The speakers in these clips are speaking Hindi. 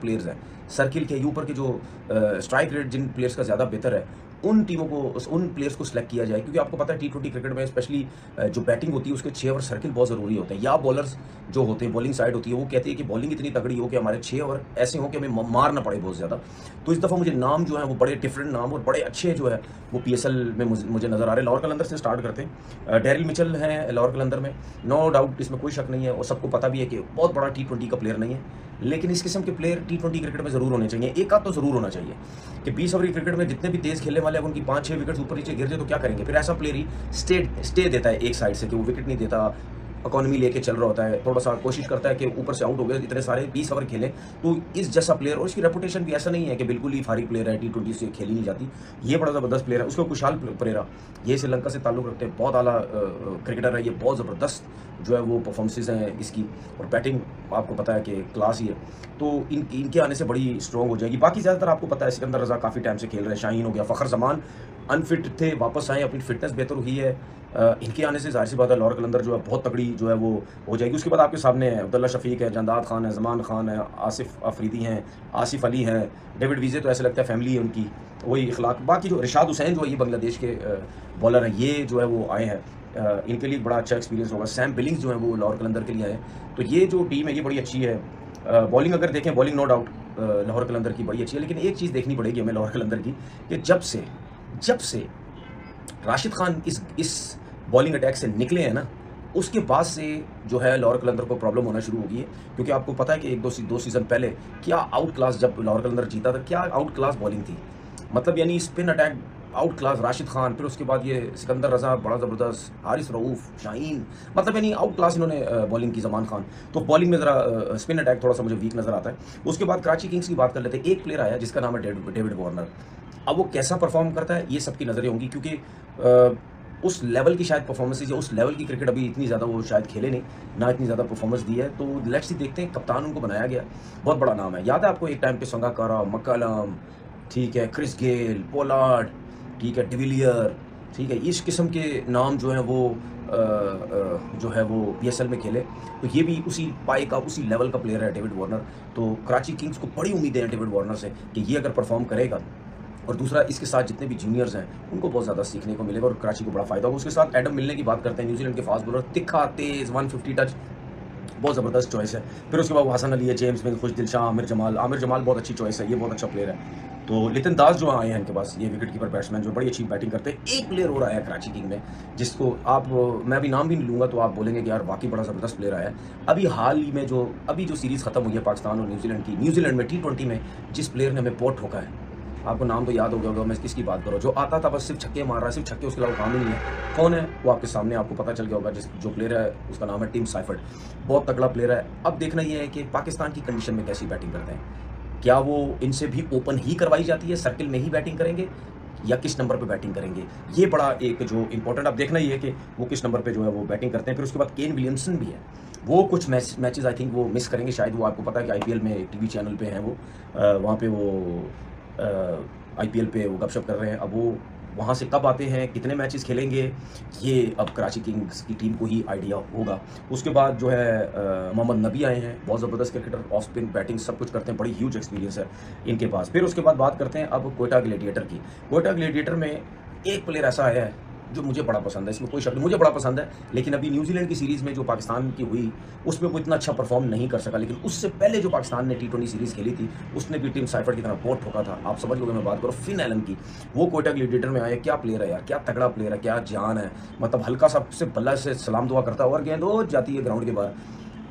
प्लेयर्स हैं, सर्किल के ऊपर के जो स्ट्राइक रेट जिन प्लेयर्स का ज़्यादा बेहतर है, उन टीमों को उन प्लेयर्स को सिलेक्ट किया जाए, क्योंकि आपको पता है टी20 क्रिकेट में स्पेशली जो बैटिंग होती है उसके 6 ओवर सर्किल बहुत ज़रूरी होते हैं, या बॉलर्स जो होते हैं बॉलिंग साइड होती है वो कहती है कि बॉलिंग इतनी तगड़ी हो कि हमारे 6 ओवर ऐसे हो कि हमें मार ना पड़े बहुत ज़्यादा। तो इस दफ़ा मुझे नाम जो है वो बड़े डिफरेंट नाम और बड़े अच्छे जो है वो पीएसएल में मुझे नज़र आ रहे हैं। लाहौर कलंदर से स्टार्ट करते हैं। डेरिल मिचेल हैं लाहौर कलंदर में, नो डाउट इसमें कोई शक नहीं है और सबको पता भी है कि बहुत बड़ा टी20 का प्लेयर नहीं है, लेकिन इस किस्म के प्लेयर टी20 क्रिकेट में ज़रूर होने चाहिए। एक आध तो ज़रूर होना चाहिए कि 20 ओवर क्रिकेट में जितने भी तेज़ खेलने वाले हैं उनकी 5-6 विकेट्स ऊपर नीचे गिर जाए तो क्या करेंगे? फिर ऐसा प्लेयर ही स्टे देता है एक साइड से कि वो विकेट नहीं देता, इकॉनमी लेके चल रहा होता है, थोड़ा सा कोशिश करता है कि ऊपर से आउट हो गए, इतने सारे 20 ओवर खेलें। तो इस जैसा प्लेयर, और इसकी रेपुटेशन भी ऐसा नहीं है कि बिल्कुल ही फारिग प्लेयर है, टी20 से खेली नहीं जाती, ये बड़ा ज़बरदस्त प्लेयर है। उसको कुशाल परेरा, ये श्रीलंका से ताल्लुक़ रखते हैं, बहुत आला क्रिकेटर है, ये बहुत ज़बरदस्त जो है वो परफॉर्मेंसेज हैं इसकी, और बैटिंग आपको पता है कि क्लास ही है। तो इनके आने से बड़ी स्ट्रॉन्ग हो जाएगी। बाकी ज़्यादातर आपको पता है सिकंदर रज़ा काफ़ी टाइम से खेल रहे हैं, शाहीन हो गया, फ़खर जमान अनफिट थे, वापस आए, अपनी फिटनेस बेहतर हुई है। इनके आने से ज़ाहिर सी बात है लाहौर कलंदर जो है बहुत तगड़ी जो है वो हो जाएगी। उसके बाद आपके सामने है अब्दुल्ला शफीक है, जंदाद खान है, जमान खान है, आसिफ अफरीदी हैं, आसिफ अली हैं, डेविड विज़े, तो ऐसे लगता है फैमिली है उनकी, वही इखलाक। बाकी जो रिशाद हुसैन जो है ये बांग्लादेश के बॉलर हैं, ये जो है वो आए हैं, इनके लिए बड़ा अच्छा एक्सपीरियंस होगा। सैम बिलिंग्स जो है वो लाहौर कलंदर के लिए आए, तो ये जो टीम है ये बड़ी अच्छी है। बॉलिंग अगर देखें, बॉलिंग नो डाउट लाहौर कलंदर की बड़ी अच्छी है, लेकिन एक चीज़ देखनी पड़ेगी हमें लाहौर कलंदर की कि जब से राशिद खान इस बॉलिंग अटैक से निकले हैं ना, उसके बाद से जो है लाहौर कलंदर को प्रॉब्लम होना शुरू हो गई है। क्योंकि आपको पता है कि एक दो सीज़न पहले क्या आउट क्लास, जब लाहौर कलंदर जीता था, क्या आउट क्लास बॉलिंग थी, मतलब यानी spin attack out class Rashid Khan, फिर उसके बाद ये सिकंदर रज़ा बड़ा ज़बरदस्त, हारिस रऊफ़, शाहीन, मतलब यानी आउट क्लास इन्होंने बॉलिंग की, जमान खान। तो बॉलिंग में ज़रा स्पिन अटैक थोड़ा सा मुझे वीक नज़र आता है। उसके बाद कराची किंग्स की बात कर लेते हैं। एक प्लेयर आया जिसका नाम है डेविड वार्नर। अब वो कैसा परफॉर्म करता है ये सबकी नज़रें होंगी, क्योंकि उस लेवल की शायद परफॉर्मेंसेज या उस लेवल की क्रिकेट अभी इतनी ज़्यादा वो शायद खेले नहीं, ना इतनी ज़्यादा परफॉर्मेंस दी है। तो लेट्स सी देखते हैं, कप्तान उनको बनाया गया, बहुत बड़ा नाम है। याद है आपको एक टाइम पे संगाकारा, मक्कलम, ठीक है, क्रिस गेल, पोलार्ड, ठीक है, डिविलियर, ठीक है, इस किस्म के नाम जो हैं वो जो है वो पीएसएल में खेले। तो ये भी उसी पाए का, उसी लेवल का प्लेयर है डेविड वार्नर। तो कराची किंग्स को बड़ी उम्मीदें हैं डेविड वार्नर से कि ये अगर परफॉर्म करेगा, और दूसरा इसके साथ जितने भी जूनियर्स हैं उनको बहुत ज़्यादा सीखने को मिलेगा और कराची को बड़ा फ़ायदा होगा। उसके साथ एडम मिलने की बात करते हैं, न्यूजीलैंड के फास्ट बॉलर, तिखा, तेज़, 150 टच, बहुत ज़बरदस्त चॉइस है। फिर उसके बाद वो हसन अली है, जेम्स मिल, खुशदिल शाह, आमिर जमाल बहुत अच्छी चॉइस है, ये बहुत अच्छा प्लेयर है। तो लितिन दास जो आए हैं इनके पास, ये विकेट कीपर बैट्समैन जो बड़ी अच्छी बैटिंग करते हैं। एक प्लेयर और आया है कराची किंग में जिसको आप, मैं अभी नाम भी नहीं लूँगा तो आप बोलेंगे कि यार वाकई बड़ा ज़बरदस्त प्लेयर आया है। अभी हाल ही में जो सीरीज़ खत्म हुई है पाकिस्तान और न्यूजीलैंड की, न्यूजीलैंड में टी20 में जिस प्लेयर ने हमें पोट ठोका है, आपको नाम तो याद हो गया होगा, मैं किसकी बात कर रहा हूँ, जो आता था बस सिर्फ छक्के मार रहा है, सिर्फ छक्के, उसके अलावा काम ही नहीं है। कौन है वो आपके सामने, आपको पता चल गया होगा। जो प्लेयर है उसका नाम है टिम साइफर्ट, बहुत तगड़ा प्लेयर है। अब देखना ये है कि पाकिस्तान की कंडीशन में कैसी बैटिंग करते हैं, क्या वो इनसे भी ओपन ही करवाई जाती है, सर्किल में ही बैटिंग करेंगे या किस नंबर पे बैटिंग करेंगे, ये बड़ा एक जो इंपॉर्टेंट अब देखना ये है कि वो किस नंबर पे जो है वो बैटिंग करते हैं। फिर उसके बाद केन विलियमसन भी है, वो कुछ मैचेस आई थिंक वो मिस करेंगे शायद। वो आपको पता है कि आईपीएल में टीवी चैनल पे हैं वो, वहाँ पे वो आईपीएल पे वो गपशप कर रहे हैं। अब वो वहाँ से कब आते हैं, कितने मैचेस खेलेंगे, ये अब कराची किंग्स की टीम को ही आइडिया होगा। उसके बाद जो है मोहम्मद नबी आए हैं, बहुत ज़बरदस्त क्रिकेटर, ऑफ स्पिन बैटिंग सब कुछ करते हैं, बड़ी ह्यूज एक्सपीरियंस है इनके पास। फिर उसके बाद बात करते हैं अब क्वेटा ग्लेडिएटर की। क्वेटा ग्लेडिएटर में एक प्लेयर ऐसा आया है जो मुझे बड़ा पसंद है, इसमें कोई शक नहीं, मुझे बड़ा पसंद है। लेकिन अभी न्यूजीलैंड की सीरीज़ में जो पाकिस्तान की हुई उसमें वो इतना अच्छा परफॉर्म नहीं कर सका, लेकिन उससे पहले जो पाकिस्तान ने टी20 सीरीज़ खेली थी उसने भी टीम साइफर्ट की तरह पोट ठोका था। आप समझ लोगे मैं बात करूँ फिन एलन की, वो कोयटा ग्लेडिएटर में आया। क्या प्लेयर है यार, क्या तगड़ा प्लेयर है, क्या जान है, मतलब हल्का सा से बल्ला से सलाम दुआ करता है और गेंद हो जाती है ग्राउंड के बाहर।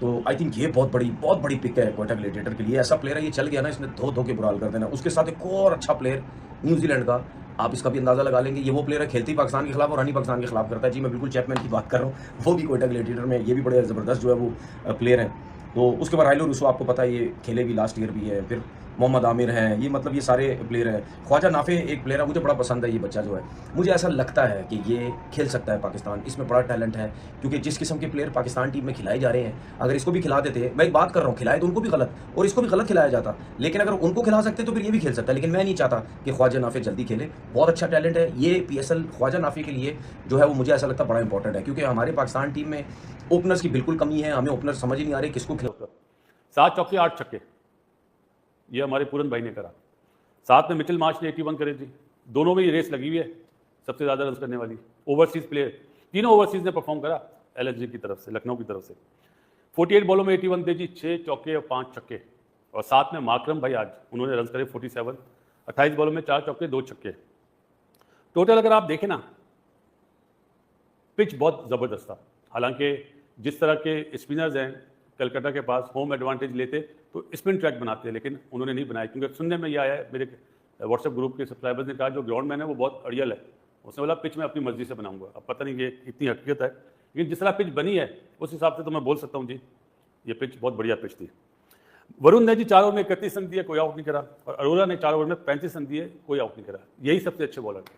तो आई थिंक ये बहुत बड़ी पिक है कोयटा ग्लेडिएटर के लिए। ऐसा प्लेयर है, ये चल गया ना, इसने धो के बुरा हाल कर देना। उसके साथ एक और अच्छा प्लेयर न्यूजीलैंड का, आप इसका भी अंदाज़ा लगा लेंगे, ये वो प्लेयर है खेलती पाकिस्तान के खिलाफ और रनी पाकिस्तान के खिलाफ करता है। जी मैं बिल्कुल चैपमैन की बात कर रहा हूँ, वो भी कोयटा ग्लेडिएटर में, ये भी बड़े ज़बरदस्त जो है वो प्लेयर हैं। तो उसके बाद राइलो रूसो आपको पता है ये खेले भी लास्ट ईयर भी है। फिर मोहम्मद आमिर हैं, ये मतलब ये सारे प्लेयर हैं। ख्वाजा नाफे एक प्लेयर है, मुझे बड़ा पसंद है ये बच्चा जो है, मुझे ऐसा लगता है कि ये खेल सकता है पाकिस्तान, इसमें बड़ा टैलेंट है। क्योंकि जिस किस्म के प्लेयर पाकिस्तान टीम में खिलाए जा रहे हैं, अगर इसको भी खिला देते, मैं एक बात कर रहा हूँ, खिलाए तो उनको भी गलत और इसको भी गलत खिलाया जाता, लेकिन अगर उनको खिला सकते तो फिर ये भी खेल सकता है। लेकिन मैं नहीं चाहता कि ख्वाजा नाफे जल्दी खेले, बहुत अच्छा टैलेंट है ये पीएसएल ख्वाजा नाफे के लिए जो है वो मुझे ऐसा लगता है बड़ा इंपॉर्टेंट है। क्योंकि हमारे पाकिस्तान टीम में ओपनर्स की बिल्कुल कमी है, हमें ओपनर समझ ही नहीं आ रहे किसको खिला। 7 चौके 8 छक्के। ये हमारे पूरन भाई ने करा। साथ में मिचेल मार्श ने 81 करे थी। दोनों में ये रेस लगी हुई है सबसे ज़्यादा रन करने वाली। ओवरसीज प्लेयर, तीनों ओवरसीज ने परफॉर्म करा एलएसजी की तरफ से, लखनऊ की तरफ से। 48 बॉलों में 81 थे जी, 6 चौके और 5 छक्के। और साथ में माकरम भाई आज उन्होंने रन करे 47, 28 बॉलों में 4 चौके 2 छक्के। टोटल अगर आप देखें ना, पिच बहुत ज़बरदस्त था। हालांकि जिस तरह के स्पिनर्स हैं कलकत्ता के पास, होम एडवांटेज लेते तो स्पिन ट्रैक बनाते, लेकिन उन्होंने नहीं बनाया। क्योंकि सुनने में यह आया है, मेरे व्हाट्सएप ग्रुप के सब्सक्राइबर्स ने कहा जो ग्राउंड मैन है वो बहुत अड़ियल है, उसने बोला पिच में अपनी मर्जी से बनाऊंगा। अब पता नहीं ये इतनी हकीकत है, लेकिन जिस तरह पिच बनी है उस हिसाब से तो मैं बोल सकता हूँ जी ये पिच बहुत बढ़िया पिच थी। वरुण ने जी 4 ओवर में 31 रन दिए, कोई आउट नहीं करा। और अरोरा ने 4 ओवर में 35 रन दिए, कोई आउट नहीं करा। यही सबसे अच्छे बॉलर थे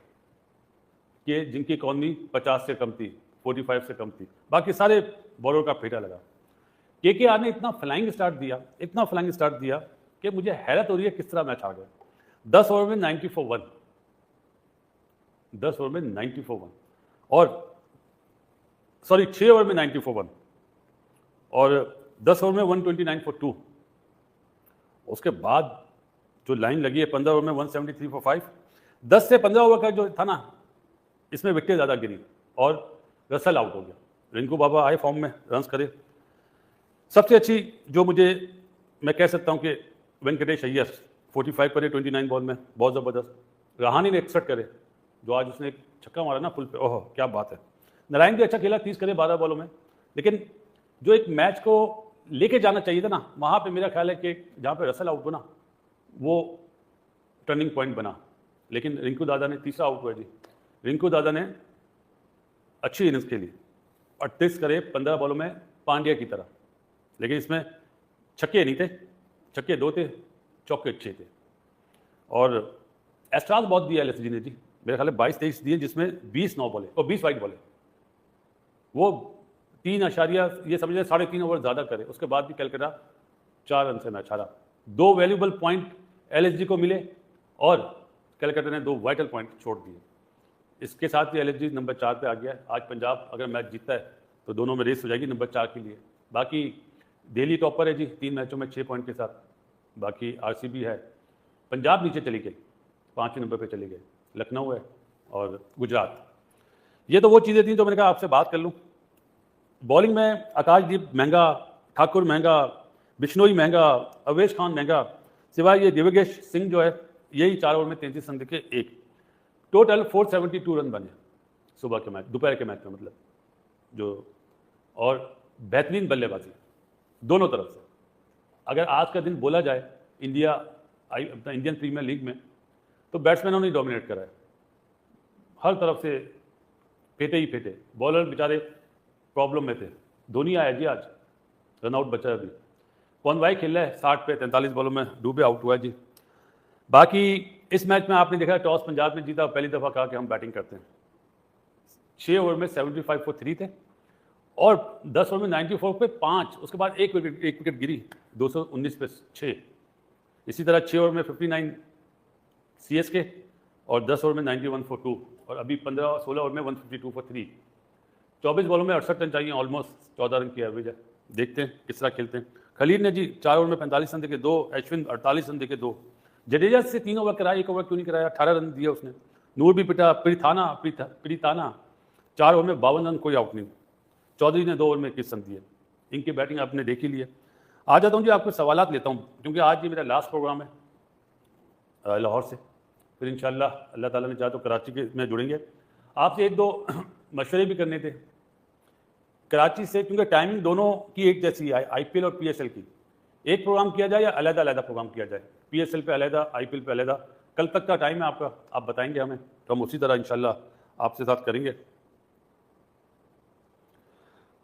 कि जिनकी इकॉनमी 50 से कम थी, 45 से कम थी। बाकी सारे बॉलर का फेटा लगा। केकेआर ने इतना फ्लाइंग स्टार्ट दिया कि मुझे हैरत हो रही है किस तरह मैच आ गया। 10 ओवर में 90 फॉर 1, 10 ओवर में 90 फॉर 1 और सॉरी 6 ओवर में 90 फॉर 1 और 10 ओवर में 129 फॉर 2। उसके बाद जो लाइन लगी है 15 ओवर में 173 फॉर 5। 10 से 15 ओवर का जो था ना, इसमें विकेट ज़्यादा गिरी और रसल आउट हो गया। रिंकू बाबा आए फॉर्म में, रन्स करे। सबसे अच्छी जो मैं कह सकता हूं कि वेंकटेश अय्यर 45 करे 29 बॉल में, बहुत ज़बरदस्त। रहाणे ने 61 करे, जो आज उसने एक छक्का मारा ना फुल पे, ओह क्या बात है। नारायण भी अच्छा खेला, 30 करे 12 बॉलों में। लेकिन जो एक मैच को लेके जाना चाहिए था ना, वहाँ पे मेरा ख्याल है कि जहाँ पे रसल आउट बना वो टर्निंग पॉइंट बना। लेकिन रिंकू दादा ने तीसरा आउट हुआ जी। रिंकू दादा ने अच्छी इनिंग्स खेली, 38 करे 15 बॉलों में पांड्या की तरह। लेकिन इसमें छक्के नहीं थे, छक्के 2 थे, चौके 6 थे। और एस्ट्रास बहुत दिया एलएसजी ने जी, मेरे ख्याल 22-23 दिए, जिसमें 20 नौ बॉले और 20 वाइड बॉले। वो 3 अशारिया ये समझे 3.5 ओवर ज़्यादा करे, उसके बाद भी कलकत्ता 4 रन से मैच हारा। 2 वैल्यूबल पॉइंट एलएसजी को मिले और कलकत्ता ने 2 वाइटल पॉइंट छोड़ दिए। इसके साथ ही एलएसजी नंबर 4 पे आ गया। आज पंजाब अगर मैच जीतता है तो दोनों में रेस हो जाएगी नंबर 4 के लिए। बाकी दिल्ली टॉपर है जी 3 मैचों में 6 पॉइंट के साथ। बाकी आरसीबी है, पंजाब नीचे चली गई, 5वें नंबर पे चले गए, लखनऊ है और गुजरात। ये तो वो चीज़ें थी जो मैंने कहा आपसे बात कर लूँ। बॉलिंग में आकाशदीप महंगा, ठाकुर महंगा, बिश्नोई महंगा, अवेश खान महंगा, सिवाय ये दिव्यगेश सिंह जो है यही 4 ओवर में 33 रन देके एक। टोटल 472 रन बने सुबह के मैच, दोपहर के मैच में मतलब जो, और बेहतरीन बल्लेबाजी दोनों तरफ से। अगर आज का दिन बोला जाए इंडियन प्रीमियर लीग में, तो बैट्समैनों ने डोमिनेट करा है, हर तरफ से फेटे ही फेटे। बॉलर बेचारे प्रॉब्लम में थे। धोनी आया जी आज, रनआउट बचा अभी। कौनवाई खेल रहा है 60 पे 43 बॉलों में डूबे आउट हुआ है जी। बाकी इस मैच में आपने देखा टॉस पंजाब ने जीता, पहली दफ़ा कहा कि हम बैटिंग करते हैं। 6 ओवर में 75 फॉर 3 थे और 10 ओवर में 94 पे 5, उसके बाद एक विकेट गिरी 219 पे 6। इसी तरह 6 ओवर में 59 सीएसके और 10 ओवर में 91 फॉर 2 और अभी 16 ओवर में 152 फॉर 3। 24 बॉलों में 68 रन चाहिए, ऑलमोस्ट 14 रन की एवरेज है। देखते हैं किस तरह खेलते हैं। खलील ने जी 4 ओवर में 45 रन देके 2, अश्विन 48 रन देके 2। जडेजा से 3 ओवर कराया, 1 ओवर क्यों नहीं कराया, 18 रन दिए उसने। नूर भी पिटा, प्रीताना 4 ओवर में 52 रन, कोई आउट नहीं। चौधरी ने 2 ओवर में 21 रन दिए। इनकी बैटिंग आपने देखी ली है। आ जाता हूँ जी, आपके सवालात लेता हूँ क्योंकि आज ये मेरा लास्ट प्रोग्राम है लाहौर से। फिर इंशाल्लाह अल्लाह ताला ने चाहा तो कराची के में जुड़ेंगे। आपसे 1-2 मशवरे भी करने थे कराची से, क्योंकि टाइमिंग दोनों की एक जैसी है, आईपीएल और पीएसएल की। एक प्रोग्राम किया जाए या अलग-अलग प्रोग्राम किया जाए, पीएसएल पे अलग, आईपीएल पे अलग। कल तक का टाइम है आपका, आप बताएंगे हमें तो हम उसी तरह इंशाल्लाह आपसे साथ करेंगे।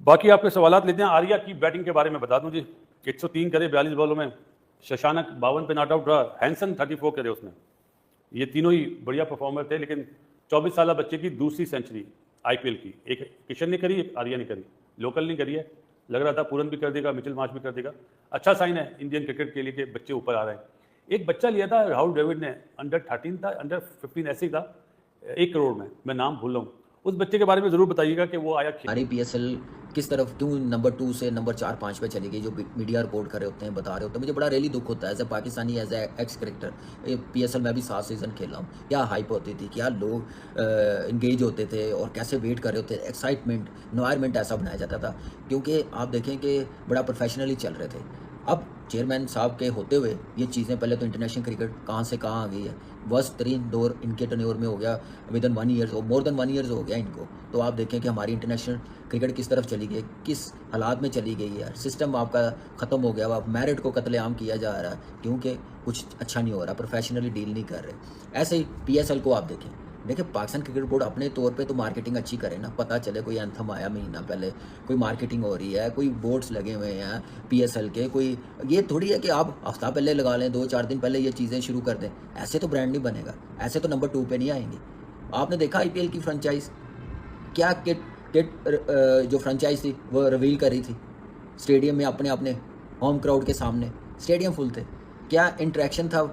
बाकी आपके सवालात लेते हैं। आर्या की बैटिंग के बारे में बता दूं जी, 103 करे 42 बॉलों में। शशानक 52 पे नॉट आउट रहा, हैंसन 34 करे उसने। ये तीनों ही बढ़िया परफॉर्मर थे, लेकिन 24 साल बच्चे की दूसरी सेंचुरी आईपीएल की, एक किशन ने करी, एक आर्या ने करी। लोकल नहीं करी है, लग रहा था पूरन भी कर देगा, मिचेल मार्श भी कर देगा। अच्छा साइन है इंडियन क्रिकेट के लिए कि बच्चे ऊपर आ रहे हैं। एक बच्चा लिया था राहुल द्रविड़ ने, अंडर 13 था, अंडर 15 ऐसे ही था, 1 करोड़ में, मैं नाम भूल रहा हूँ। उस बच्चे के बारे में ज़रूर बताइएगा कि वो आया हमारी पीएसएल किस तरफ क्यों नंबर 2 से नंबर 4-5 पे चली गई, जो मीडिया रिपोर्ट कर रहे होते हैं, बता रहे होते हैं। मुझे बड़ा रियली दुख होता है as a Pakistani, as a ex cricketer. PSL में भी 7 सीज़न खेला हूँ। क्या हाइप होती थी, क्या लोग इंगेज होते थे और कैसे वेट कर रहे होते थे, एक्साइटमेंट, एनवायरनमेंट ऐसा बनाया जाता था, क्योंकि आप देखें कि बड़ा प्रोफेशनली चल रहे थे। अब चेयरमैन साहब के होते हुए ये चीज़ें, पहले तो इंटरनेशनल क्रिकेट कहाँ से कहाँ आ गई है। वर्स्ट तरीन दौर इनके टेन्योर में हो गया, with in 1 years, more than 1 years हो गया इनको। तो आप देखें कि हमारी इंटरनेशनल क्रिकेट किस तरफ चली गई, किस हालात में चली गई है। सिस्टम आपका ख़त्म हो गया, अब मेरिट को कत्लेआम किया जा रहा है, क्योंकि कुछ अच्छा नहीं हो रहा, प्रोफेशनली डील नहीं कर रहे। ऐसे ही पीएसएल को आप देखें, देखिए पाकिस्तान क्रिकेट बोर्ड अपने तौर पे तो मार्केटिंग अच्छी करे ना, पता चले कोई एंथम आया महीना पहले, कोई मार्केटिंग हो रही है, कोई बोर्ड्स लगे हुए हैं पीएसएल के, कोई ये थोड़ी है कि आप हफ्ता पहले लगा लें, 2-4 दिन पहले ये चीज़ें शुरू कर दें। ऐसे तो ब्रांड नहीं बनेगा, ऐसे तो नंबर 2 पे नहीं आएंगे। आपने देखा आईपीएल की फ्रेंचाइज क्या किट जो फ्रेंचाइज थी वो रिवील कर रही थी स्टेडियम में, अपने अपने होम क्राउड के सामने, स्टेडियम फुल थे। क्या इंटरेक्शन था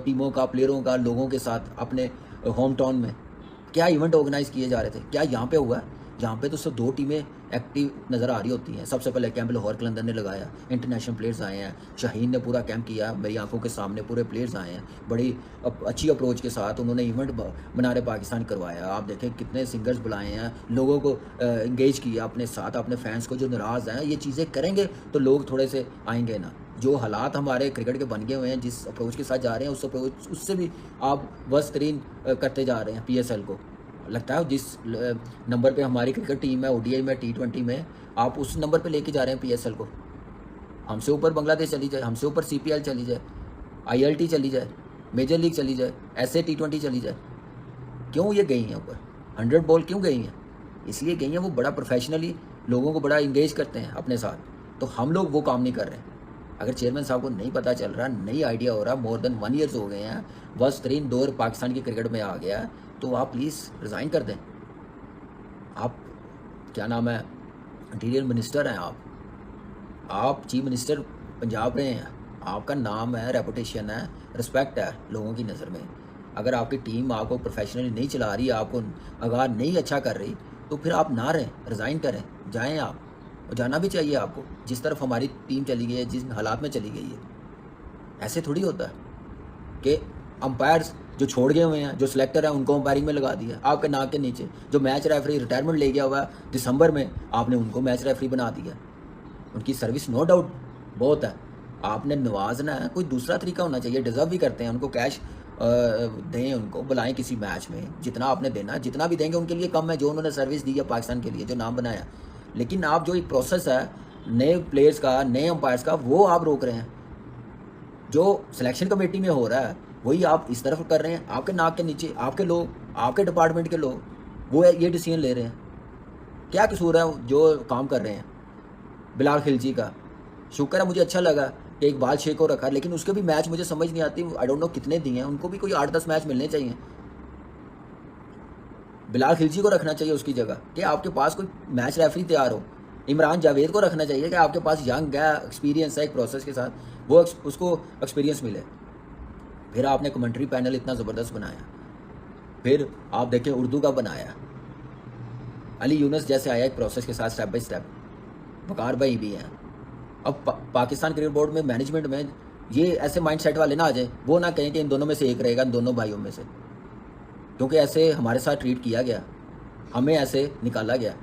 टीमों का, प्लेयरों का, लोगों के साथ अपने होम टाउन में, क्या इवेंट ऑर्गेनाइज किए जा रहे थे। क्या यहाँ पे हुआ है? यहाँ पे तो सिर्फ 2 टीमें एक्टिव नज़र आ रही होती हैं। सबसे पहले कैंप लाहौर कलंदर ने लगाया, इंटरनेशनल प्लेयर्स आए हैं, शाहीन ने पूरा कैंप किया, मेरी आंखों के सामने पूरे प्लेयर्स आए हैं, बड़ी अच्छी अप्रोच के साथ उन्होंने इवेंट बनारे पाकिस्तान करवाया। आप देखें कितने सिंगर्स बुलाए हैं, लोगों को इंगेज किया अपने साथ, अपने फैंस को जो नाराज़ हैं। ये चीज़ें करेंगे तो लोग थोड़े से आएंगे ना। जो हालात हमारे क्रिकेट के बन गए हुए हैं, जिस अप्रोच के साथ जा रहे हैं, उस अप्रोच उससे भी आप वर्स्ट तरीन करते जा रहे हैं पीएसएल को। लगता है जिस नंबर पे हमारी क्रिकेट टीम है, ओडीआई में, टी20 में, आप उस नंबर पे लेके जा रहे हैं पीएसएल को। हमसे ऊपर बांग्लादेश चली जाए, हमसे ऊपर सीपीएल चली जाए, आईएलटी चली जाए, मेजर लीग चली जाए, ऐसे टी20 चली जाए। क्यों ये गई हैं ऊपर? 100 बॉल क्यों गई हैं? इसलिए गई हैं वो बड़ा प्रोफेशनली लोगों को बड़ा इंगेज करते हैं अपने साथ। तो हम लोग वो काम नहीं कर रहे हैं। अगर चेयरमैन साहब को नहीं पता चल रहा, नहीं आइडिया हो रहा, मोर देन 1 ईयर्स हो गए हैं, वर्स्ट तरीन दौर पाकिस्तान की क्रिकेट में आ गया, तो आप प्लीज़ रिज़ाइन कर दें। आप क्या नाम है, इंटीरियर मिनिस्टर हैं आप चीफ मिनिस्टर पंजाब रहे हैं, आपका नाम है, रेपुटेशन है, रिस्पेक्ट है लोगों की नज़र में। अगर आपकी टीम आपको प्रोफेशनली नहीं चला रही, आपको अगर नहीं अच्छा कर रही, तो फिर आप ना रहें, रिज़ाइन करें, जाएँ आप। और जाना भी चाहिए आपको, जिस तरफ हमारी टीम चली गई है, जिस हालात में चली गई है। ऐसे थोड़ी होता है कि अंपायर्स जो छोड़ गए हुए हैं, जो सिलेक्टर हैं, उनको अंपायरिंग में लगा दिया आपके नाक के नीचे। जो मैच रेफरी रिटायरमेंट ले गया हुआ दिसंबर में, आपने उनको मैच रेफरी बना दिया। उनकी सर्विस नो डाउट बहुत है, आपने नवाजना है, कोई दूसरा तरीका होना चाहिए। डिज़र्व भी करते हैं, उनको कैश दें, उनको बुलाएं किसी मैच में, जितना आपने देना, जितना भी देंगे उनके लिए कम है, जो उन्होंने सर्विस दी है पाकिस्तान के लिए, जो नाम बनाया। लेकिन आप जो एक प्रोसेस है नए प्लेयर्स का, नए अंपायर्स का, वो आप रोक रहे हैं। जो सिलेक्शन कमेटी में हो रहा है वही आप इस तरफ कर रहे हैं। आपके नाक के नीचे आपके लोग, आपके डिपार्टमेंट के लोग, वो ये डिसीजन ले रहे हैं। क्या कसूर है जो काम कर रहे हैं? बिलाल खिलजी का शुक्र है, मुझे अच्छा लगा कि इकबाल शेख को रखा, लेकिन उसके भी मैच मुझे समझ नहीं आती, आई डोंट नो कितने दिए हैं, उनको भी कोई 8-10 मैच मिलने चाहिए। बिलाल खिलजी को रखना चाहिए उसकी जगह, कि आपके पास कोई मैच रेफरी तैयार हो। इमरान जावेद को रखना चाहिए कि आपके पास यंग है, एक्सपीरियंस है, एक प्रोसेस के साथ, वो उसको एक्सपीरियंस मिले। फिर आपने कमेंट्री पैनल इतना ज़बरदस्त बनाया, फिर आप देखें उर्दू का बनाया, अली यूनुस जैसे आया एक प्रोसेस के साथ, स्टेप बाई स्टेप। वकार भाई भी हैं। अब पाकिस्तान क्रिकेट बोर्ड में, मैनेजमेंट में ये ऐसे माइंड सेट वाले ना आ जाए, वो ना कहें कि इन दोनों में से एक रहेगा, इन दोनों भाइयों में से, क्योंकि ऐसे हमारे साथ ट्रीट किया गया, हमें ऐसे निकाला गया,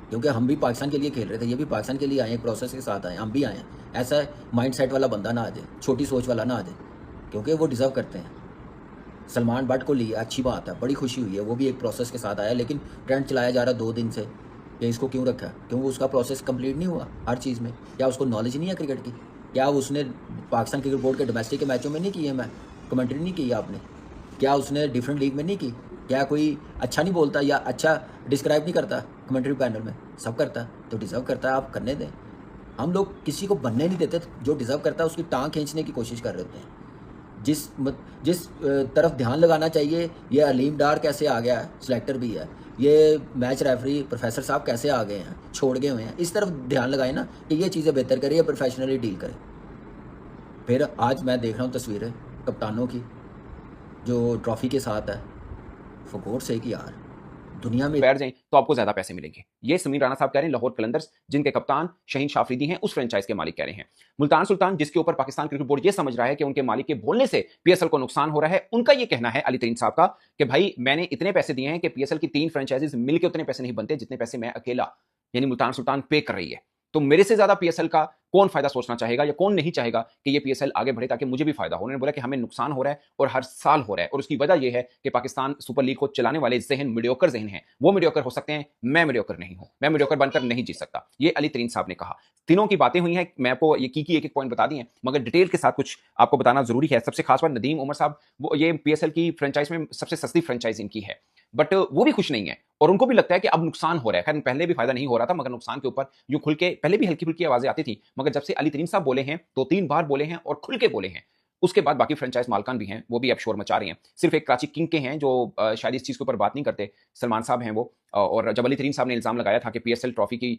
क्योंकि हम भी पाकिस्तान के लिए खेल रहे थे, ये भी पाकिस्तान के लिए आए, एक प्रोसेस के साथ आए, हम भी आए हैं। ऐसा माइंड सेट वाला बंदा ना आ जाए, छोटी सोच वाला ना आ जाए, क्योंकि वो डिज़र्व करते हैं। सलमान बट को लिए अच्छी बात है, बड़ी खुशी हुई है, वो भी एक प्रोसेस के साथ आया, लेकिन ट्रेंड चलाया जा रहा 2 दिन से कि इसको क्यों रखा, क्योंकि उसका प्रोसेस कंप्लीट नहीं हुआ हर चीज़ में। क्या उसको नॉलेज नहीं है क्रिकेट की? क्या उसने पाकिस्तान क्रिकेट बोर्ड के डोमेस्टिक के मैचों में नहीं की है, मैं कमेंट्री नहीं की आपने? क्या उसने डिफरेंट लीग में नहीं की? क्या कोई अच्छा नहीं बोलता या अच्छा डिस्क्राइब नहीं करता कमेंट्री पैनल में? सब करता, तो डिज़र्व करता है, आप करने दें। हम लोग किसी को बनने नहीं देते, जो डिज़र्व करता है उसकी टांग खींचने की कोशिश कर रहे होते हैं। जिस तरफ ध्यान लगाना चाहिए, ये अलीम डार कैसे आ गया है, सिलेक्टर भी है, ये मैच रेफरी प्रोफेसर साहब कैसे आ गए हैं, छोड़ गए हुए हैं, इस तरफ ध्यान लगाएं ना कि ये चीज़ें बेहतर करें या प्रोफेशनली डील करें। फिर आज मैं देख रहा हूँ तस्वीरें कप्तानों की जो ट्रॉफ़ी के साथ है, फॉर गॉड सेक यार, दुनिया में बैठ जाएं तो आपको ज्यादा पैसे मिलेंगे। ये समीर राणा साहब कह रहे हैं, लाहौर कलंदर्स जिनके कप्तान शहीन शाह अफरीदी हैं, उस फ्रेंचाइज के मालिक कह रहे हैं। मुल्तान सुल्तान जिसके ऊपर पाकिस्तान क्रिकेट बोर्ड ये समझ रहा है कि उनके मालिक के बोलने से पीएसएल को नुकसान हो रहा है, उनका ये कहना है अली तरीन साहब का कि भाई मैंने इतने पैसे दिए हैं कि पीएसएल की 3 फ्रेंचाइजीज मिलकर उतने पैसे नहीं बनते जितने पैसे मैं अकेला यानी मुल्तान सुल्तान पे कर रही है। तो मेरे से ज्यादा पीएसएल का कौन फायदा सोचना चाहेगा या कौन नहीं चाहेगा कि ये पीएसएल आगे बढ़े ताकि मुझे भी फायदा हो। उन्होंने बोला कि हमें नुकसान हो रहा है और हर साल हो रहा है, और उसकी वजह यह है कि पाकिस्तान सुपर लीग को चलाने वाले जहन मीडियोकर जहन है। वो मीडियोकर हो सकते हैं, मैं मीडियोकर नहीं हूं, मैं मीडियोकर बनकर नहीं जीत सकता। ये अली तरीन साहब ने कहा। तीनों की बातें हुई हैं, मैं आपको ये की एक एक पॉइंट बता दी है, मगर डिटेल के साथ कुछ आपको बताना जरूरी है। सबसे खास बात नदीम उमर साहब, वो ये पीएसएल की फ्रेंचाइज में सबसे सस्ती फ्रेंचाइज इनकी है, बट वो भी खुश नहीं है और उनको भी लगता है कि अब नुकसान हो रहा है। खैर पहले भी फायदा नहीं हो रहा था, मगर नुकसान के ऊपर यूं खुल के पहले भी हल्की फुल्की आवाजें आती थी, मगर जब से अली तरीन साहब बोले हैं 2-3 बार बोले हैं और खुल के बोले हैं, उसके बाद बाकी फ्रेंचाइज मालकान भी हैं, वो भी अब शोर मचा रहे हैं। सिर्फ एक कराची किंग के हैं जो शायद इस चीज के ऊपर बात नहीं करते, सलमान साहब हैं वो। और जब अली तरीन साहब ने इल्जाम लगाया था कि पीएसएल ट्रॉफी की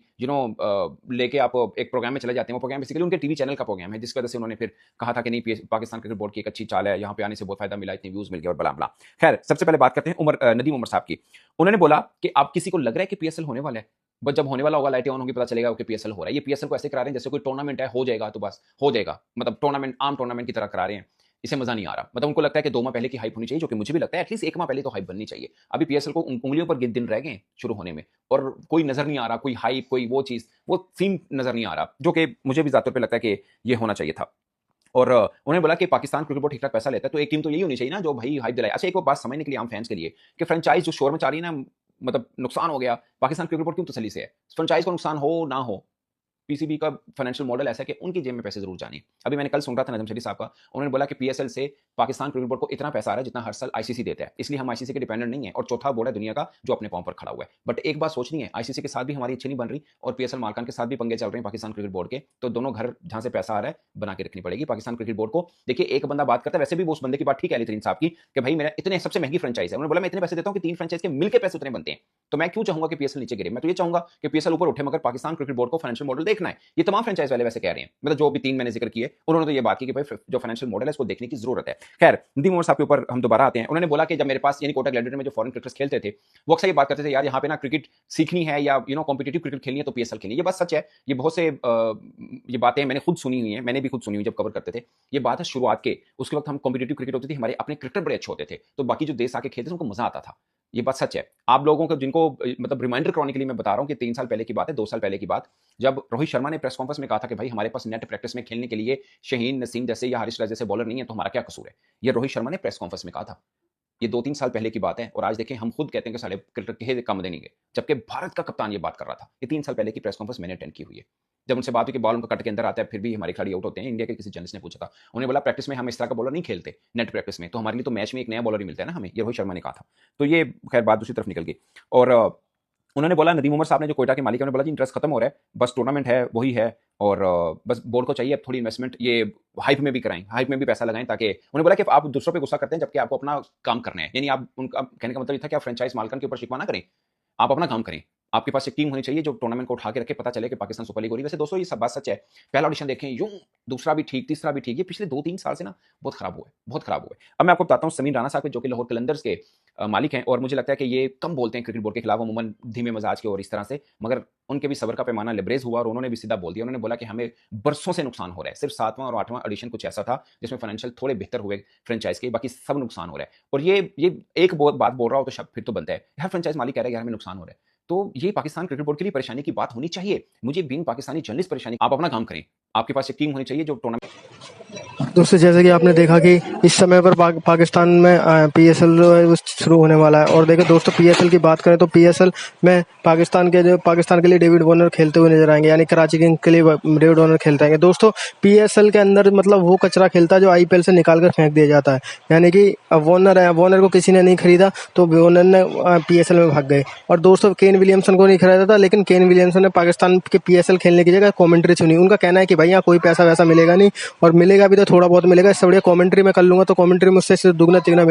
लेके आप एक प्रोग्राम में चले जाते हैं, वो प्रोग्राम बेसिकली उनके टीवी चैनल का प्रोग्राम है, जिसकी वजह से उन्होंने फिर कहा था कि नहीं पाकिस्तान क्रिकेट बोर्ड की एक अच्छी चाल है, यहाँ पे आने से बहुत फायदा मिला, इतने व्यूज मिल गए और बला बला। खैर सबसे पहले बात करते हैं नदीम उमर साहब की। उन्होंने बोला कि आप किसी को लग रहा है कि पीएसएल होने वाला है, बट जब होने वाला होगा लाइटें ऑन होंगी पता चलेगा कि पीएसएल हो रहा है। ये पीएसएल को ऐसे करा रहे हैं जैसे कोई टूर्नामेंट है, हो जाएगा तो बस हो जाएगा, मतलब टूर्नामेंट आम टूर्नामेंट की तरह करा रहे हैं। इसे मजा नहीं आ रहा, मतलब उनको लगता है कि 2 माह पहले की हाइप होनी चाहिए, जो कि मुझे भी लगता है एटलीस्ट 1 माह पहले तो हाइप बननी चाहिए। अभी पीएसएल को उंगलियों पर दिन रह गए शुरू होने में और कोई नजर नहीं आ रहा, कोई हाइप, कोई वो चीज, वो सीन नजर नहीं आ रहा, जो कि मुझे भी ज्यादा पे लगता है कि ये होना चाहिए था। और उन्होंने बोला कि पाकिस्तान क्रिकेट बोर्ड ठीक ठाक पैसा लेता है, तो एक टीम तो यही होनी चाहिए ना जो भाई हाइप दिलाए। अच्छा एक बात समझने के लिए आम फैंस के लिए कि फ्रेंचाइज जो शोर मचा रही है ना, मतलब नुकसान हो गया, पाकिस्तान क्रिकेट बोर्ड क्यों तसल्ली से है? फ्रेंचाइज को नुकसान हो ना हो, पीसीबी का फाइनेंशियल मॉडल ऐसा है कि उनकी जेब में पैसे जरूर जाने। अभी मैंने कल सुन रहा था नजम शरीफ साहब का, उन्होंने बोला कि पीएसएल से पाकिस्तान क्रिकेट बोर्ड को इतना पैसा आ रहा है जितना हर साल आईसीसी देता है, इसलिए हम आईसीसी के डिपेंडेंट नहीं है और चौथा बोर्ड है दुनिया का जो अपने पांव पर खड़ा हुआ है। बट एक बात सोचनी है, आईसीसी के साथ भी हमारी अच्छी नहीं बन रही और पीएसएल मालकान के साथ भी पंगे चल रहे हैं पाकिस्तान क्रिकेट बोर्ड के, तो दोनों घर जहां से पैसा आ रहा है बना के रखनी पड़ेगी पाकिस्तान क्रिकेट बोर्ड को। देखिए एक बंदा बात करता है, वैसे भी वो उस बंदे की बात ठीक है अली तरीन साहब की कि भाई मेरा इतने सबसे महंगी फ्रेंचाइज है, उन्होंने बोला मैं इतने पैसे देता हूं कि 3 फ्रेंचाइज के मिलकर पैसे उतने बनते हैं, तो मैं क्यों चाहूंगा कि पीएसएल नीचे गिरे? मैं तो ये चाहूंगा कि पीएसएल ऊपर उठे, मगर पाकिस्तान क्रिकेट बोर्ड को फाइनेंशियल मॉडल देखना है। ये तमाम फ्रेंचाइज वाले वैसे कह रहे हैं, मतलब जो भी 3 मैंने जिक्र किए उन्होंने तो ये बात की कि भाई जो फाइनेंशियल मॉडल है इसको देखने की जरूरत है। खैर नदीम उमर साहब के ऊपर हम दोबारा आते हैं। उन्होंने बोला कि जब मेरे पास यानी कोटा ग्लैडिएटर में जो फॉरेन क्रिकेटर्स खेलते थे वो अक्सर ये बात करते थे यार यहाँ पे ना क्रिकेट सीखनी है या कॉम्पिटिटिव क्रिकेट खेलनी है तो पीएसएल खेलनी है। ये बात सच है, ये बहुत से ये बातें मैंने खुद सुनी हुई है, मैंने भी खुद सुनी हुई जब कवर करते थे। ये बात है शुरुआत के, उसके वक्त हम कॉम्पिटिटिव क्रिकेट होती थी, हमारे अपने क्रिकेटर बड़े अच्छे होते थे, तो बाकी जो देश आके खेलते थे उनको मजा आता था। ये बात सच है। आप लोगों को जिनको मतलब रिमाइंडर कराने के लिए मैं बता रहा हूं कि 3 साल पहले की बात है, 2 साल पहले की बात, जब रोहित शर्मा ने प्रेस कॉन्फ्रेंस में कहा था कि भाई हमारे पास नेट प्रैक्टिस में खेलने के लिए शहीन नसीम जैसे या हारिस राज जैसे बॉलर नहीं है, तो हमारा क्या कसूर है? ये रोहित शर्मा ने प्रेस कॉन्फ्रेंस में कहा था। ये 2-3 साल पहले की बात है और आज देखें हम खुद कहते हैं कि साढ़े क्रिकेट के कम देंगे, जबकि भारत का कप्तान ये बात कर रहा था। ये 3 साल पहले की प्रेस कॉन्फ्रेंस मैंने अटेंड की हुई है। जब उनसे बात हुई कि बॉल उनका कट के अंदर आता है फिर भी हमारे खिलाड़ी आउट होते हैं, इंडिया के किसी जर्नलिस्ट ने पूछा था, उन्होंने बोला प्रैक्टिस में हम इस तरह का बॉलर नहीं खेलते नेट प्रैक्टिस में, तो हमारे लिए तो मैच में एक नया बॉलर ही मिलता है ना हमें, ये रोहित शर्मा ने कहा था। तो ये खैर बात दूसरी तरफ निकल गई। और उन्होंने बोला नदीम उमर साहब ने जो कोयटा के मालिक है, उन्होंने बोला जी इंटरेस्ट खत्म हो रहा है, बस टूर्नामेंट है वही है और बस बोर्ड को चाहिए अब थोड़ी इन्वेस्टमेंट ये हाइप में भी कराएं, हाइप में भी पैसा लगाएं, ताकि उन्होंने बोला कि आप दूसरों पे गुस्सा करते हैं जबकि आपको अपना काम करना है। यानी आप उनका कहने का मतलब ये था कि आप फ्रेंचाइज मालकान के ऊपर शिकवा ना करें, आप अपना काम करें। आपके पास एक टीम होनी चाहिए जो टूर्नामेंट को उठा के रखे, पता चले कि पाकिस्तान सुपर लीग हो रही है। वैसे दोस्तों ये सब बात सच है, पहला ऑडिशन देखें यूं, दूसरा भी ठीक, तीसरा भी ठीक, ये पिछले 2-3 साल से ना बहुत खराब हुआ है, बहुत खराब हुआ है। अब मैं आपको बताता हूँ समीर राणा साहब जो कि लाहौर कलंदर्स के मालिक हैं, और मुझे लगता है कि ये कम बोलते हैं क्रिकेट बोर्ड के खिलाफ, अमूमन धीमे मजाज के और इस तरह से, मगर उनके भी सब्र का पैमाना लिबरेज हुआ और उन्होंने भी सीधा बोल दिया। उन्होंने बोला कि हमें बरसों से नुकसान हो रहा है, सिर्फ 7वां और 8वां एडिशन कुछ ऐसा था जिसमें फाइनेंशियल थोड़े बेहतर हुए फ्रेंचाइज के, बाकी सब नुकसान हो रहा है। और ये एक बात बोल रहा हो तो शब्द फिर तो बनता है, हर फ्रेंचाइज मालिक कह रहा है यार हमें नुकसान हो रहा है, तो ये पाकिस्तान क्रिकेट बोर्ड के लिए परेशानी की बात होनी चाहिए। मुझे बीइंग पाकिस्तानी जर्नलिस्ट परेशानी, आप अपना काम करें, आपके पास एक टीम होनी चाहिए जो टूर्नामेंट। दोस्तों जैसे कि आपने देखा कि इस समय पर पाकिस्तान में पीएसएल शुरू होने वाला है, और देखो दोस्तों पीएसएल की बात करें तो पीएसएल में पाकिस्तान के लिए डेविड वार्नर खेलते हुए नजर आएंगे, यानी कराची किंग के लिए डेविड वार्नर खेलते हैं। दोस्तों पीएसएल के अंदर मतलब वो कचरा खेलता है जो आईपीएल से निकाल कर फेंक दिया जाता है, यानी कि वार्नर है, वार्नर को किसी ने नहीं खरीदा तो वार्नर ने पीएसएल में भाग गए। और दोस्तों केन विलियमसन को नहीं खरीदा था, लेकिन केन विलियमसन ने पाकिस्तान के पीएसएल खेलने की जगह कॉमेंट्री सुनी। उनका कहना है कि भाई यहाँ कोई पैसा वैसा मिलेगा नहीं, और मिलेगा भी तो थोड़ा बहुत मिलेगा। इससे बढ़िया कमेंट्री में कर लूंगा, तो कमेंट्री मुझसे इससे दुगना तिगना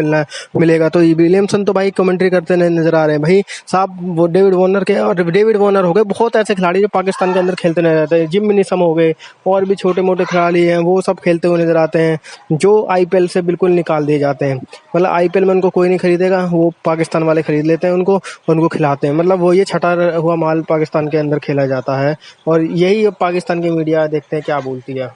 मिलेगा। तो विलियमसन तो भाई कमेंट्री करते नजर आ रहे हैं भाई साहब। वो डेविड वार्नर के, और डेविड वार्नर हो गए, बहुत ऐसे खिलाड़ी जो पाकिस्तान के अंदर खेलते नजर आते हैं। जिम मिनीसम हो गए, और भी छोटे मोटे खिलाड़ी हैं, वो सब खेलते हुए नजर आते हैं, जो आईपीएल से बिल्कुल निकाल दिए जाते हैं। मतलब आईपीएल में उनको कोई नहीं खरीदेगा, वो पाकिस्तान वाले खरीद लेते हैं उनको खिलाते हैं। मतलब वो ये छटा हुआ माल पाकिस्तान के अंदर खेला जाता है, और यही अब पाकिस्तान की मीडिया देखते हैं क्या बोलती है।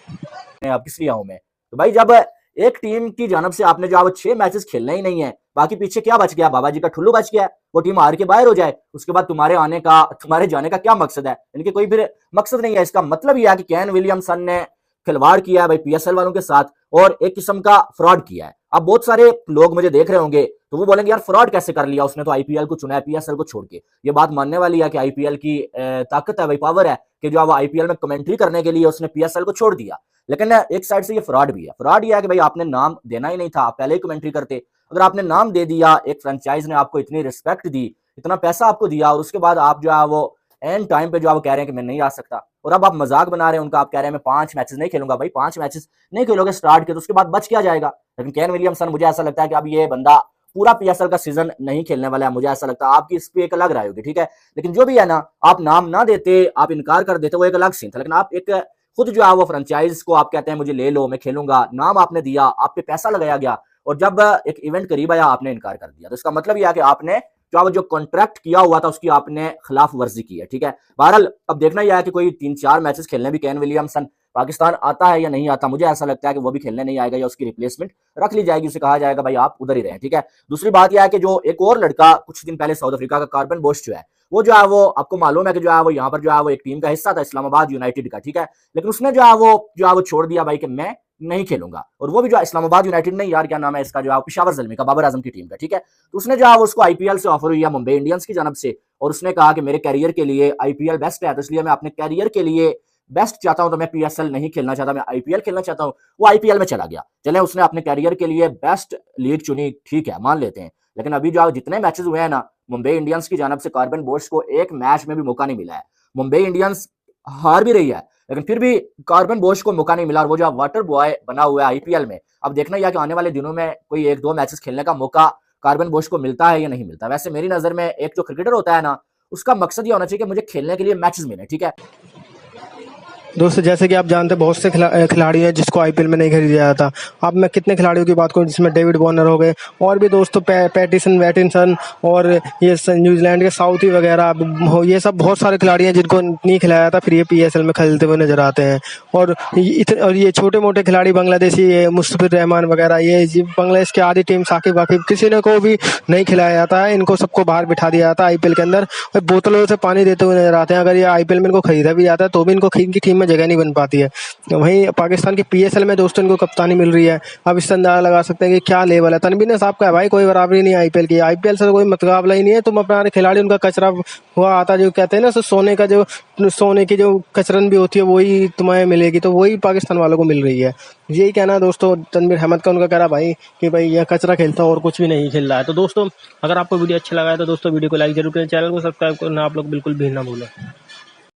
आप किस लिए आऊं मैं? तो भाई जब एक टीम की जानब से आपने जो 6 मैचेस खेलना ही नहीं है, बाकी पीछे क्या बच गया? बाबा जी का ठुल्लू बच गया, वो टीम हार के बाहर हो जाए, उसके बाद तुम्हारे जाने का क्या मकसद है? इनके कोई फिर मकसद नहीं है। इसका मतलब यह है कि केन विलियमसन ने खिलवाड़ किया है भाई पीएसएल वालों के साथ, और एक किस्म का फ्रॉड किया है। अब बहुत सारे लोग मुझे देख रहे होंगे तो वो बोलेंगे यार फ्रॉड कैसे कर लिया उसने, तो आईपीएल को चुना है पीएसएल को छोड़ के। ये बात मानने वाली है कि आईपीएल की ताकत है भाई, पावर है कि जो वो आईपीएल में कमेंट्री करने के लिए उसने पीएसएल को छोड़ दिया। लेकिन एक साइड से ये फ्रॉड भी है। फ्रॉड ये है कि भाई आपने नाम देना ही नहीं था, आप पहले ही कमेंट्री करते। अगर आपने नाम दे दिया, एक फ्रेंचाइज ने आपको इतनी रिस्पेक्ट दी, इतना पैसा आपको दिया, और उसके बाद आप जो है वो एंड टाइम पे जो आप कह रहे हैं कि मैं नहीं आ सकता, और अब आप मजाक बना रहे हैं उनका, आप कह रहे हैं मैं 5 मैचेस नहीं खेलूंगा। भाई 5 मैचेस नहीं खेलोगे स्टार्ट के, तो उसके बाद बच क्या जाएगा? लेकिन केन विलियमसन, मुझे ऐसा लगता है कि अब ये बंदा पूरा पीएसएल का सीजन नहीं खेलने वाला है। मुझे ऐसा लगता है, आपकी इस पे एक अलग राय होगी, ठीक है। लेकिन जो भी है ना, आप नाम ना देते, आप इनकार कर देते, वो एक अलग सीन था। लेकिन आप एक खुद जो है वो फ्रेंचाइज को आप कहते हैं मुझे ले लो, मैं खेलूंगा, नाम आपने दिया, आप पे पैसा लगाया गया, और जब एक इवेंट करीब आया आपने इनकार कर दिया। तो इसका मतलब यह है कि आपने जो कॉन्ट्रैक्ट किया हुआ था उसकी आपने खिलाफ वर्जी की है, ठीक है। बहरहाल अब देखना यह है कि कोई 3-4 मैचेस खेलने भी केन विलियमसन पाकिस्तान आता है या नहीं आता। मुझे ऐसा लगता है कि वो भी खेलने नहीं आएगा, या उसकी रिप्लेसमेंट रख ली जाएगी, उसे कहा जाएगा भाई आप उधर ही रहे, ठीक है। दूसरी बात यह है कि जो एक और लड़का कुछ दिन पहले साउथ अफ्रीका का कार्बन बोश जो है, वो जो है वो आपको मालूम है कि जो है वो यहाँ पर जो है वो एक टीम का हिस्सा था, इस्लामाबाद यूनाइटेड का, ठीक है। लेकिन उसने जो है वो छोड़ दिया भाई कि मैं नहीं खेलूंगा। और वो भी जो इस्लामाबाद यूनाइटेड नहीं, यार क्या नाम है इसका, जो है पेशावर ज़ल्मी का, बाबर आजम की टीम का, ठीक है। तो उसने जो है उसको आईपीएल से ऑफर हुई है मुंबई इंडियंस की जानब से, और उसने कहा कि मेरे कैरियर के लिए आईपीएल बेस्ट है, तो इसलिए मैं अपने कैरियर के लिए बेस्ट चाहता हूं, तो मैं पीएसएल नहीं खेलना चाहता, मैं आईपीएल खेलना चाहता हूं। वो आईपीएल में चला गया। चले, उसने अपने कैरियर के लिए बेस्ट लीग चुनी, ठीक है, मान लेते हैं। लेकिन अभी जो जितने मैचेस हुए हैं ना, मुंबई इंडियंस की जानब से कार्बन बोश को एक मैच में भी मौका नहीं मिला है। मुंबई इंडियंस हार भी रही है, लेकिन फिर भी कार्बन बोश को मौका नहीं मिला, और वो जो वाटर बॉय बना हुआ है आईपीएल में। अब देखना यह कि आने वाले दिनों में कोई 1-2 मैचेस खेलने का मौका कार्बन बोश को मिलता है या नहीं मिलता। वैसे मेरी नजर में एक जो क्रिकेटर होता है ना, उसका मकसद ये होना चाहिए कि मुझे खेलने के लिए मैचेस मिले, ठीक है। दोस्तों जैसे कि आप जानते हैं बहुत से खिलाड़ी हैं जिसको आईपीएल में नहीं खरीदा जाता। अब मैं कितने खिलाड़ियों की बात करूं, जिसमें डेविड वार्नर हो गए, और भी दोस्तों पैटिसन वैटिनसन, और ये न्यूजीलैंड के साउथी वगैरह, ये सब बहुत सारे खिलाड़ी हैं जिनको नहीं खिलाया जाता, फिर ये पीएसएल में खेलते हुए नजर आते हैं। और ये छोटे मोटे खिलाड़ी बांग्लादेशी, मुस्तफिर रहमान वगैरह, ये बांग्लादेश की आधी टीम, साकिब वाकिब, किसी ने को भी नहीं खिलाया जाता है। इनको सबको बाहर बिठा दिया जाता है आईपीएल के अंदर, बोतलों से पानी देते हुए नजर आते हैं। अगर ये आईपीएल में इनको खरीदा भी जाता है तो भी इनको इनकी टीम में जगह नहीं बन पाती है। वहीं पाकिस्तान की पीएसएल में दोस्तों इनको कप्तानी मिल रही है। अब इससे अंदाजा लगा सकते हैं कि क्या लेवल है। तनवीर ने साहब का है भाई, कोई बराबरी नहीं आईपीएल की, आईपीएल से कोई मुकाबला ही नहीं है। तुम अपना खिलाड़ी उनका कचरा हुआ आता, जो कहते हैं ना, सोने की जो कचरन भी होती है वही तुम्हें मिलेगी, तो वही पाकिस्तान वालों को मिल रही है। यही कहना है दोस्तों तनवीर अहमद का, उनका कह रहा भाई कि भाई यह कचरा खेलता और कुछ भी नहीं खेल रहा है। तो दोस्तों अगर आपको वीडियो अच्छा लगा है तो दोस्तों वीडियो को लाइक जरूर करें, चैनल को सब्सक्राइब करना आप लोग बिल्कुल भी ना भूलें।